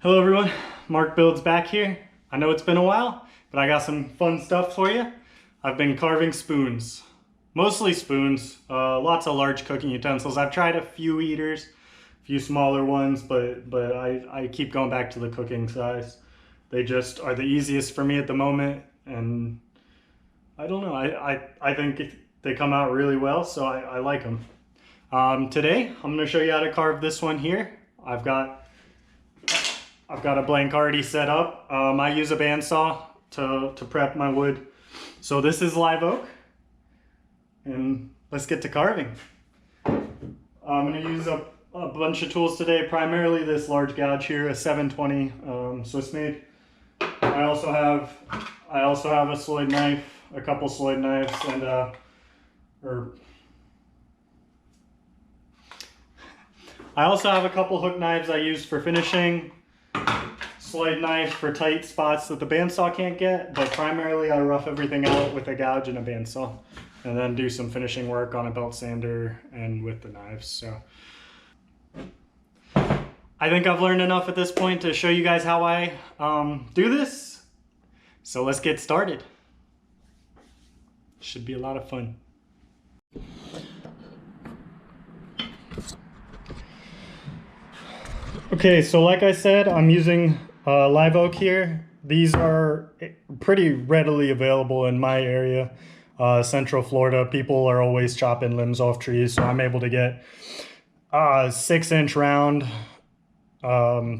Hello everyone, Mark Builds back here. I know it's been a while, but I got some fun stuff for you. I've been carving spoons, mostly spoons, lots of large cooking utensils. I've tried a few eaters, a few smaller ones, but I keep going back to the cooking size. They just are the easiest for me at the moment, and I don't know, I think they come out really well, so I like them. Today, I'm going to show you how to carve this one here. I've got a blank already set up. I use a bandsaw to prep my wood. So this is live oak, and let's get to carving. I'm going to use a bunch of tools today, primarily this large gouge here, a 720 Swiss made. I also have a Sloyd knife, a couple Sloyd knives, and I also have a couple hook knives I use for finishing. Sloyd knife for tight spots that the bandsaw can't get, but primarily I rough everything out with a gouge and a bandsaw, and then do some finishing work on a belt sander and with the knives. So I think I've learned enough at this point to show you guys how I do this. So let's get started. Should be a lot of fun. Okay, so like I said, I'm using live oak here. These are pretty readily available in my area, Central Florida. People are always chopping limbs off trees, so I'm able to get 6-inch round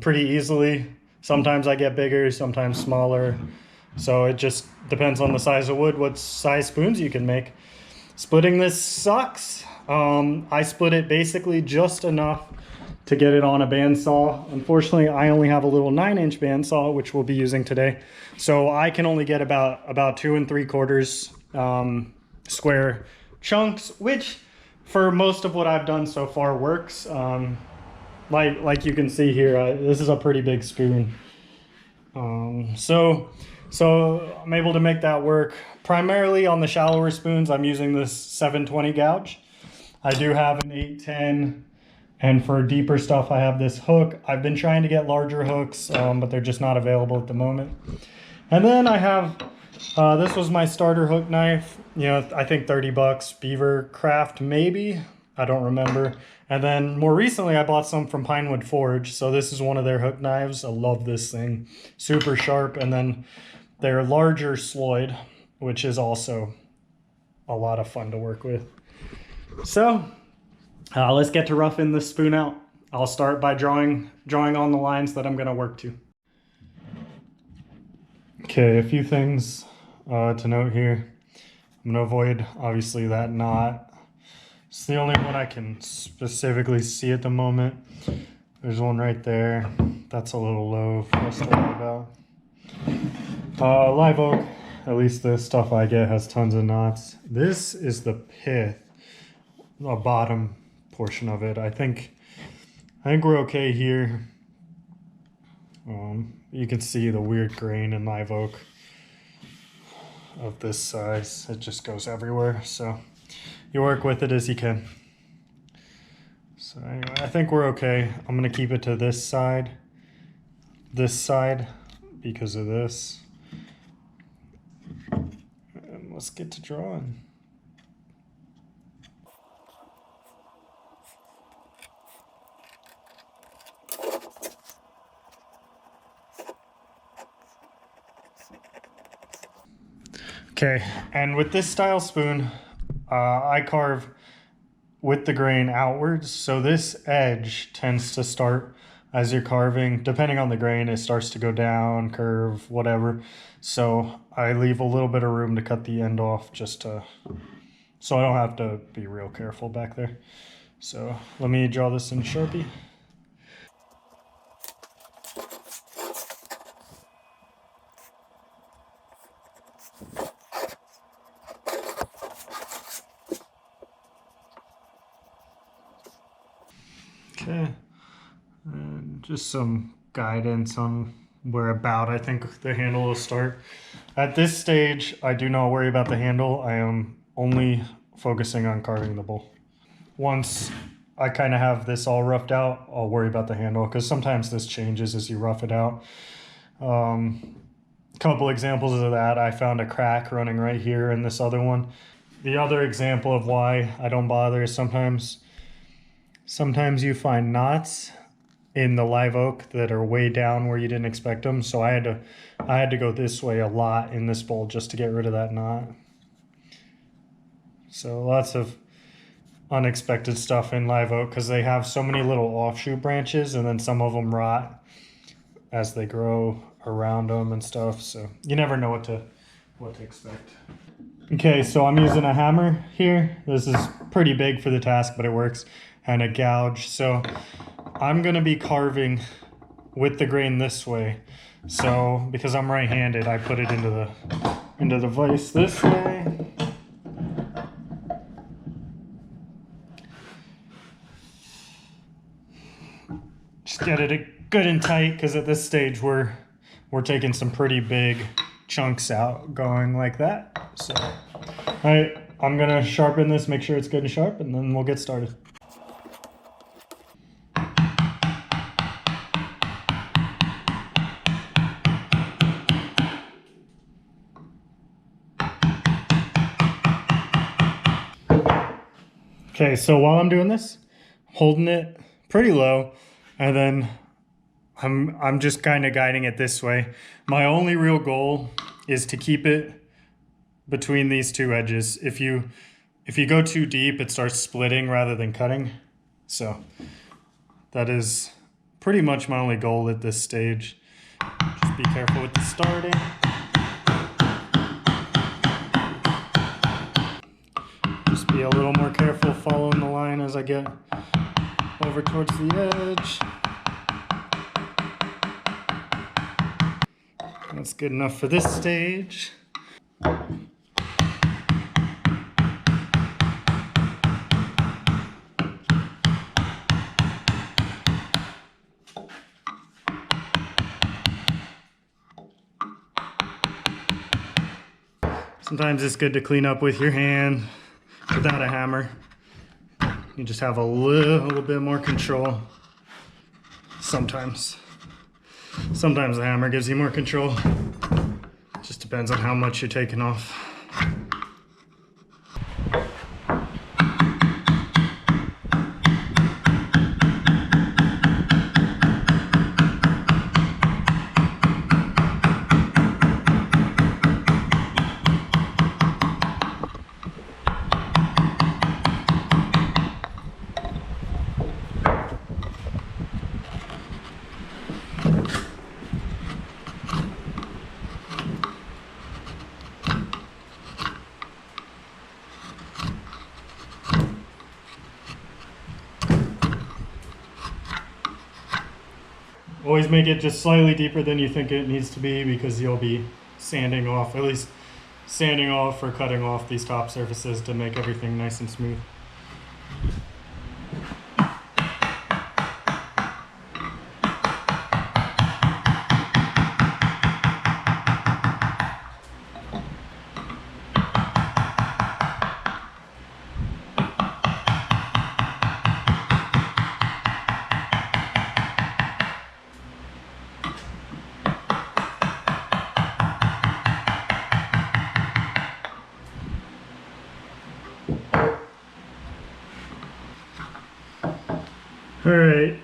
pretty easily. Sometimes I get bigger, sometimes smaller. So it just depends on the size of wood, what size spoons you can make. Splitting this sucks. I split it basically just enough to get it on a bandsaw. Unfortunately, I only have a little 9-inch bandsaw, which we'll be using today. So I can only get about 2 3/4 square chunks, which for most of what I've done so far works. Like you can see here, this is a pretty big spoon. So I'm able to make that work. Primarily on the shallower spoons, I'm using this 720 gouge. I do have an 810. And for deeper stuff, I have this hook. I've been trying to get larger hooks, but they're just not available at the moment. And then I have, this was my starter hook knife. You know, I think 30 bucks, Beaver Craft maybe, I don't remember. And then more recently, I bought some from Pinewood Forge. So this is one of their hook knives. I love this thing, super sharp. And then their larger Sloyd, which is also a lot of fun to work with. So let's get to roughing this spoon out. I'll start by drawing on the lines that I'm going to work to. Okay, a few things to note here. I'm going to avoid, obviously, that knot. It's the only one I can specifically see at the moment. There's one right there. That's a little low for us to worry about. Live oak, at least the stuff I get, has tons of knots. This is the pith, the bottom portion of it. I think we're okay here. You can see the weird grain in live oak of this size. It just goes everywhere, so you work with it as you can. So anyway, I think we're okay. I'm gonna keep it to this side because of this. And let's get to drawing. Okay, and with this style spoon, I carve with the grain outwards. So this edge tends to start as you're carving, depending on the grain, it starts to go down, curve, whatever. So I leave a little bit of room to cut the end off so I don't have to be real careful back there. So let me draw this in Sharpie. Okay, and just some guidance on where about I think the handle will start. At this stage, I do not worry about the handle. I am only focusing on carving the bowl. Once I kind of have this all roughed out, I'll worry about the handle because sometimes this changes as you rough it out. Couple examples of that, I found a crack running right here in this other one. The other example of why I don't bother is sometimes you find knots in the live oak that are way down where you didn't expect them. So I had to go this way a lot in this bowl just to get rid of that knot. So lots of unexpected stuff in live oak because they have so many little offshoot branches, and then some of them rot as they grow around them and stuff. So you never know what to expect. Okay, so I'm using a hammer here. This is pretty big for the task, but it works, and a gouge. So I'm gonna be carving with the grain this way. So because I'm right-handed, I put it into the vise this way. Just get it good and tight, because at this stage we're taking some pretty big chunks out, going like that. So, all right, I'm gonna sharpen this, make sure it's good and sharp, and then we'll get started. Okay, so while I'm doing this, holding it pretty low, and then I'm just kind of guiding it this way. My only real goal is to keep it between these two edges. If you go too deep, it starts splitting rather than cutting. So that is pretty much my only goal at this stage. Just be careful with the starting. Just be a little more careful following the line as I get over towards the edge. That's good enough for this stage. Sometimes it's good to clean up with your hand without a hammer. You just have a little bit more control. Sometimes the hammer gives you more control. Just depends on how much you're taking off. Always make it just slightly deeper than you think it needs to be, because you'll be sanding off, at least sanding off or cutting off these top surfaces to make everything nice and smooth. Alright,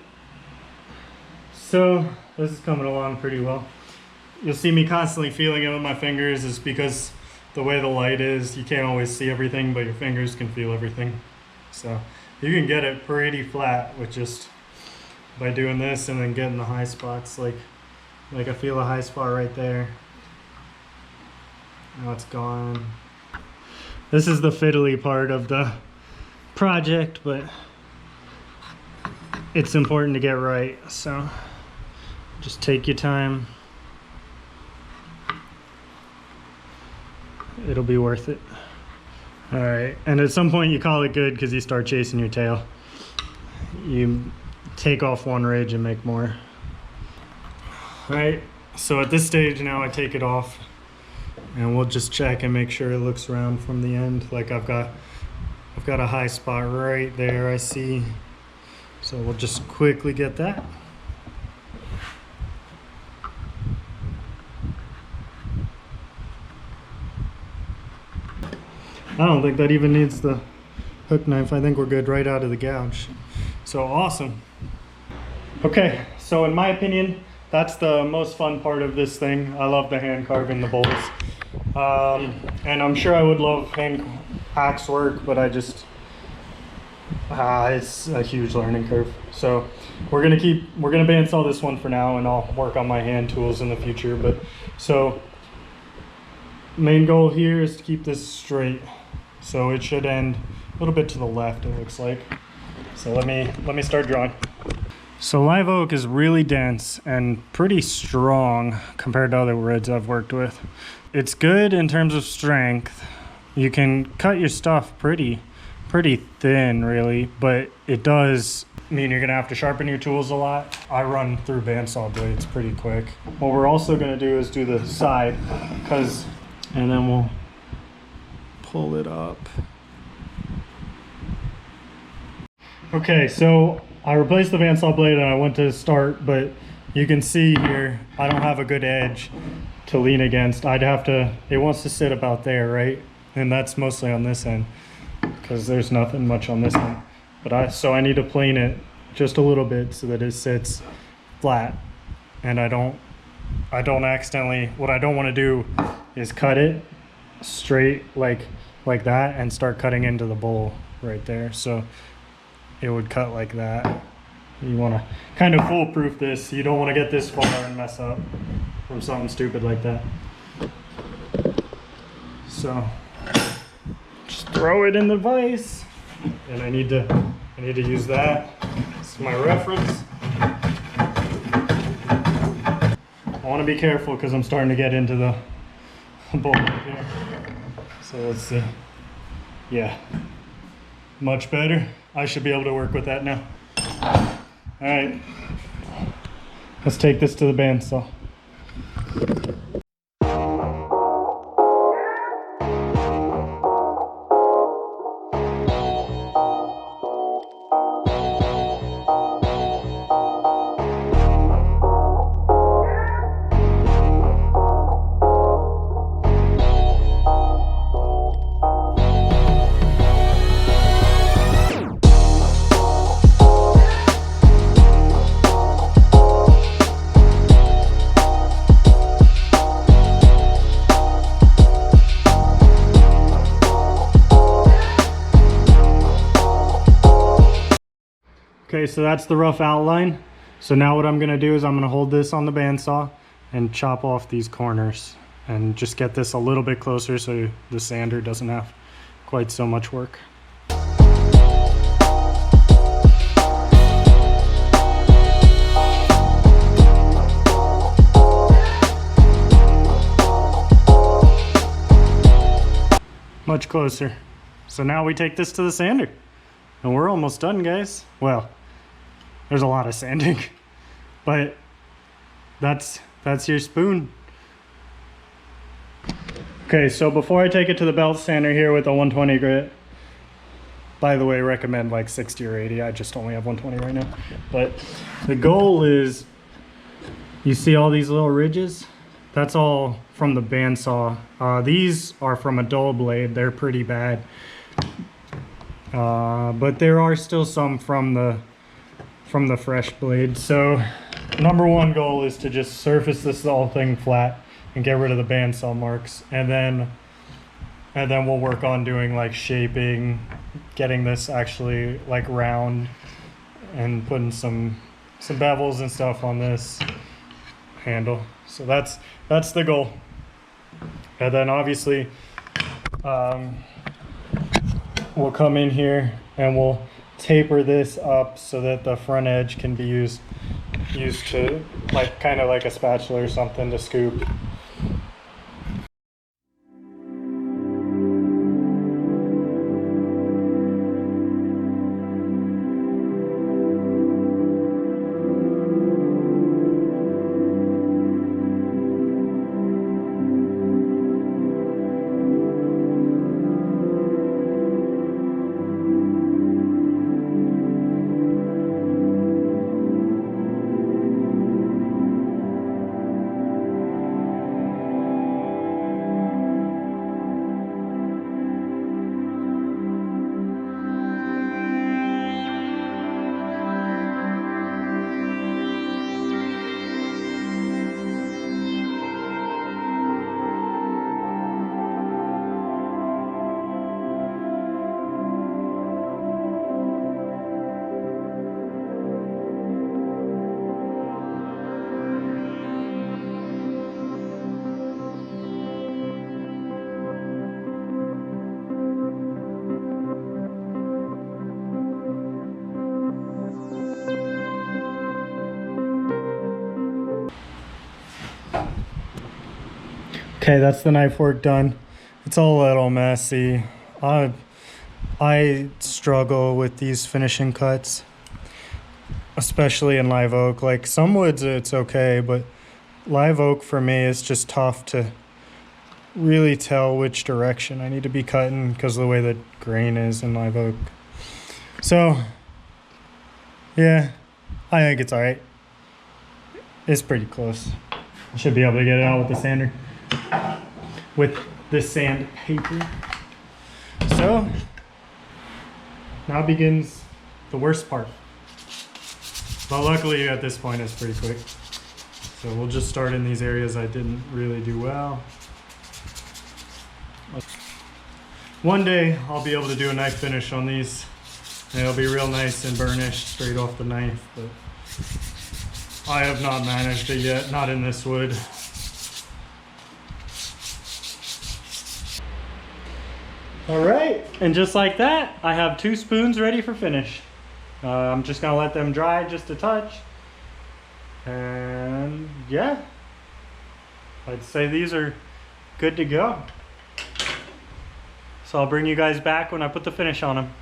so this is coming along pretty well. You'll see me constantly feeling it with my fingers, is because the way the light is, you can't always see everything, but your fingers can feel everything. So you can get it pretty flat with just by doing this and then getting the high spots. Like I feel a high spot right there. Now it's gone. This is the fiddly part of the project, but it's important to get right, so just take your time. It'll be worth it. All right, and at some point you call it good because you start chasing your tail. You take off one ridge and make more. All right, so at this stage now I take it off, and we'll just check and make sure it looks round from the end. Like I've got a high spot right there, I see. So we'll just quickly get that. I don't think that even needs the hook knife. I think we're good right out of the gouge. So awesome. Okay, so in my opinion, that's the most fun part of this thing. I love the hand carving the bowls. And I'm sure I would love hand axe work, but I just, it's a huge learning curve. So we're gonna bandsaw this one for now, and I'll work on my hand tools in the future. But so main goal here is to keep this straight. So it should end a little bit to the left, it looks like. So let me start drawing. So live oak is really dense and pretty strong compared to other woods I've worked with. It's good in terms of strength. You can cut your stuff pretty thin really, but it does mean you're gonna have to sharpen your tools a lot. I run through bandsaw blades pretty quick. What we're also gonna do is do the side, and then we'll pull it up. Okay, so I replaced the bandsaw blade and I went to start, but you can see here, I don't have a good edge to lean against. It wants to sit about there, right? And that's mostly on this end because there's nothing much on this end. So I need to plane it just a little bit so that it sits flat. And I don't accidentally, what I don't want to do is cut it straight like that and start cutting into the bowl right there. So it would cut like that. You want to kind of foolproof this. You don't want to get this far and mess up from something stupid like that. So just throw it in the vise, and I need to use that. This is my reference. I want to be careful because I'm starting to get into the bowl here. So let's see. Yeah, much better. I should be able to work with that now. All right, let's take this to the bandsaw. Okay, so that's the rough outline. So now what I'm gonna do is I'm gonna hold this on the bandsaw and chop off these corners and just get this a little bit closer so the sander doesn't have quite so much work. Much closer. So now we take this to the sander and we're almost done, guys. Well, there's a lot of sanding, but that's your spoon. Okay, so before I take it to the belt sander here with a 120 grit, by the way, recommend like 60 or 80. I just only have 120 right now. But the goal is, you see all these little ridges? That's all from the bandsaw. These are from a dull blade. They're pretty bad. But there are still some from the fresh blade. So number one goal is to just surface this whole thing flat and get rid of the bandsaw marks, and then we'll work on doing like shaping, getting this actually like round, and putting some bevels and stuff on this handle. So that's the goal. And then obviously we'll come in here and we'll taper this up so that the front edge can be used to like kind of like a spatula or something to scoop. Okay, that's the knife work done. It's a little messy. I struggle with these finishing cuts, especially in live oak. Like some woods it's okay, but live oak for me is just tough to really tell which direction I need to be cutting because of the way the grain is in live oak. So yeah, I think it's all right. It's pretty close. I should be able to get it out with the sander, with this sandpaper. So now begins the worst part. But luckily at this point it's pretty quick. So we'll just start in these areas I didn't really do well. One day I'll be able to do a knife finish on these, and it'll be real nice and burnished straight off the knife, but I have not managed it yet, not in this wood. All right, and just like that, I have 2 spoons ready for finish. I'm just gonna let them dry just a touch. And yeah, I'd say these are good to go. So I'll bring you guys back when I put the finish on them.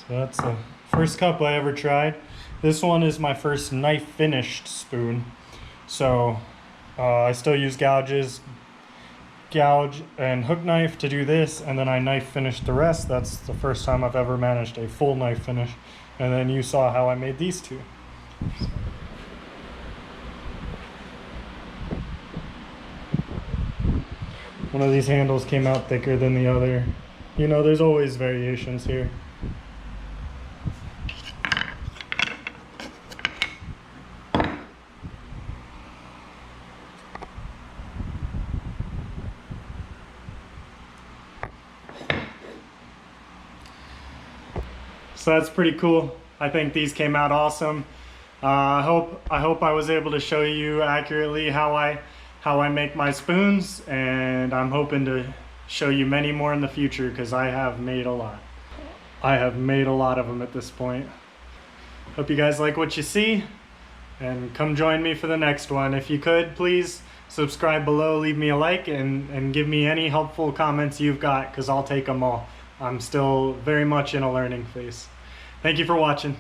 So that's the first cup I ever tried. This one is my first knife finished spoon. So I still use gouge and hook knife to do this, and then I knife finished the rest. That's the first time I've ever managed a full knife finish. And then you saw how I made these 2. One of these handles came out thicker than the other. You know, there's always variations here. So that's pretty cool. I think these came out awesome. I hope I was able to show you accurately how I make my spoons, and I'm hoping to show you many more in the future because I have made a lot. I have made a lot of them at this point. Hope you guys like what you see, and come join me for the next one. If you could, please subscribe below, leave me a like, and give me any helpful comments you've got because I'll take them all. I'm still very much in a learning phase. Thank you for watching.